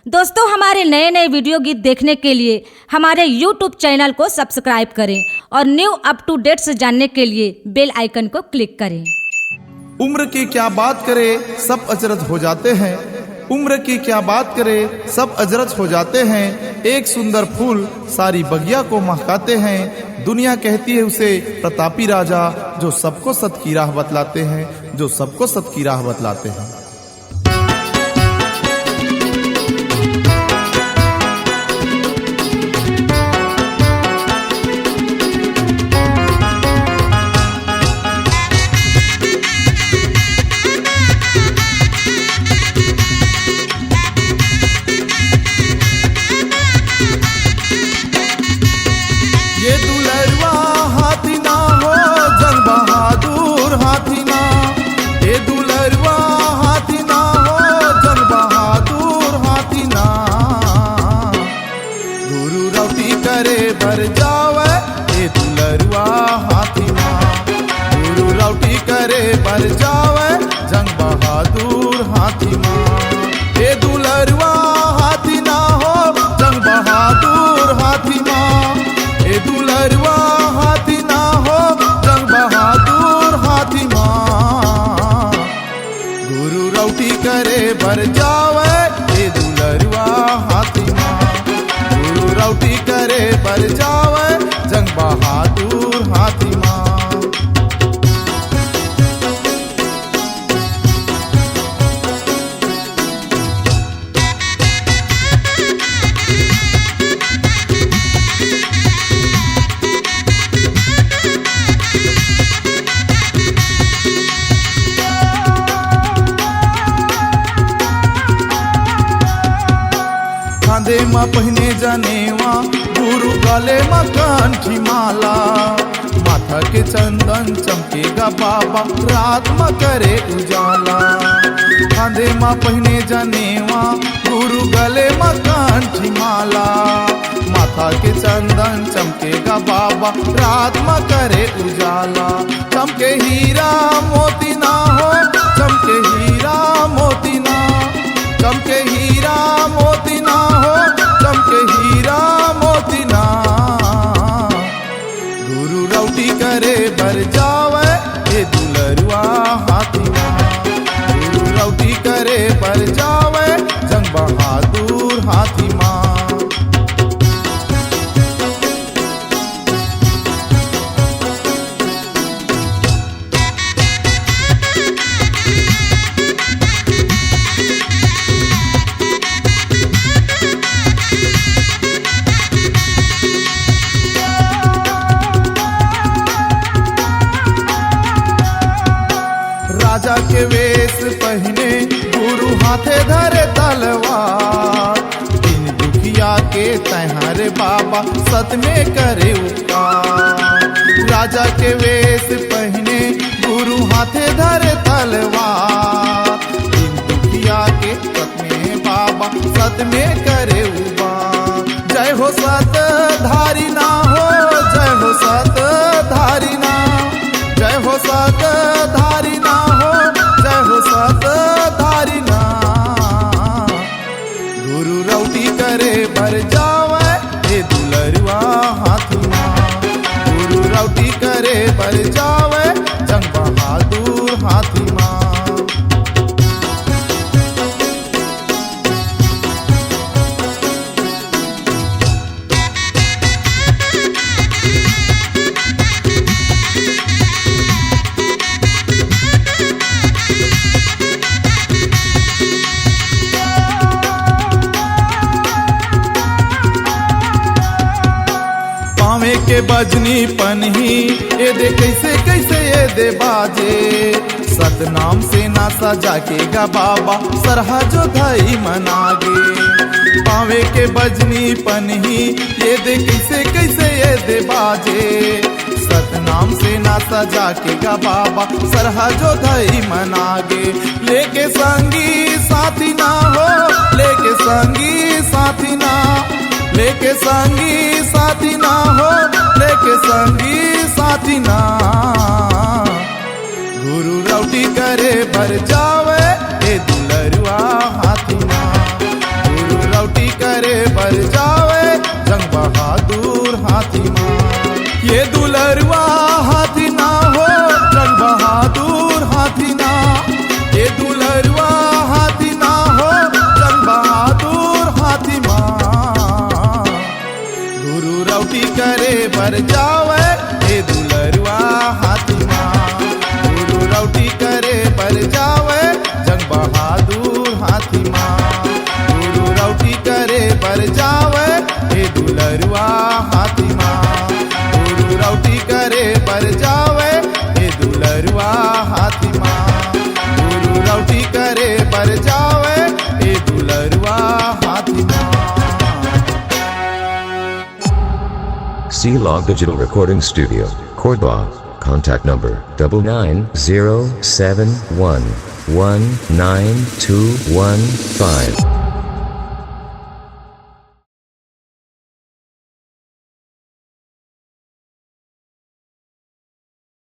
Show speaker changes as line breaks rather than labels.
दोस्तों, हमारे नए नए वीडियो गीत देखने के लिए हमारे YouTube चैनल को सब्सक्राइब करें और न्यू अप टू डेट्स जानने के लिए बेल आइकन को क्लिक करें।
उम्र की क्या बात करे सब अजरत हो जाते हैं। उम्र की क्या बात करे सब अजरत हो जाते हैं। एक सुंदर फूल सारी बगिया को महकाते हैं। दुनिया कहती है उसे प्रतापी राजा, जो सबको सत की राह बतलाते हैं, जो सबको सत की राह बतलाते हैं। ये दुलरवा हाथी ना हो जंग बहादुर हाथी ना। ये दुलरवा हाथी ना हो जंग बहादुर हाथी ना। गुरु रौटी करे भर जावे ये दुलरवा हाथी ना। गुरु रौटी करे भर जावे जंग बहादुर हाथी ना। ये दुलरवा हाथी ना हो जंग बहादुर हाथी ना। ए दुलरवा हाथी ना हो जंग बहादुर हाथी माँ। गुरु रौटी करे भर जावे ए दुलरवा हाथी माँ। गुरु रौटी करे भर जावे जंग बहादुर हाथी माँ। कांधे माँ पहने जनेवा, गुरु गले माँ कंठी माला। माथा के चंदन चमकेगा बाबा, रात माँ करे उजाला। कांधे माँ पहने जनेवा, गुरु गले माँ कंठी माला। माथा के चंदन चमकेगा बाबा, रात माँ करे उजाला। चमके हीरा मोती ना हो, चमके हीरा मोती ना। चमके हीरा मोती ना हो, चमके हीरा मोती ना। गुरु रौटी करे भर जावे ये दुलरवा हाथी ना। गुरु रौटी करे भर जावे जंग बहादुर हाथी माँ। राजा के वेश पहने, गुरु हाथे धरे तलवार। इन दुखिया के तैहारे बाबा सत में करे उपकार। राजा के वेश पहने, गुरु हाथे धरे तलवार। इन दुखिया के सत में बाबा सत में करे उपकार। जय हो सत धारी ना हो, जय हो सत धारी ना। जय हो सत धारी ना हो, जय हो सत धारी ना। गुरु रौटी करे भर जावे ये दुलरवा हाथी माँ। गुरु रौटी करे भर जावे जंग बहादुर हाथी माँ। पावे के बजनी पनही ये दे कैसे कैसे ये दे बाजे। सतनाम से ना सजा के गा बाबा सरहा जो धई मनागे। पावे के बजनी पनही ये दे कैसे कैसे ये दे बाजे। सतनाम से ना सजा के गा बाबा सरहा जो धई मनागे। लेके संगी साथी ना हो, लेके संगी साथी ना। लेके संगी साथी ना हो, लेके संगी साथी ना। गुरु रौटी करे भर जावे ए दुलरवा हाथी ना। गुरु करे बर जावे जंग बहादुर हाथी माँ। ये दुलरुआ हाथी ना हो जंग बहादुर हाथी ना, ये दुलरुआ हाथी ना हो जंग बहादुर हाथी माँ। गुरु रौटी करे बर जावे ये दुलरुआ हाथी माँ। गुरु रौटी करे बर जावे जंग बहादुर हाथी माँ। गुरु रौटी करे बर जावे ये दुलरुआ हाथी माँ। गुरु रौटी करे बर जावे ये दुलरुआ हाथी माँ। गुरु रौटी करे बर जावे ये दुलरुआ हाथी माँ।
C-Log Digital Recording Studio, Cordoba. Contact number 99071192115.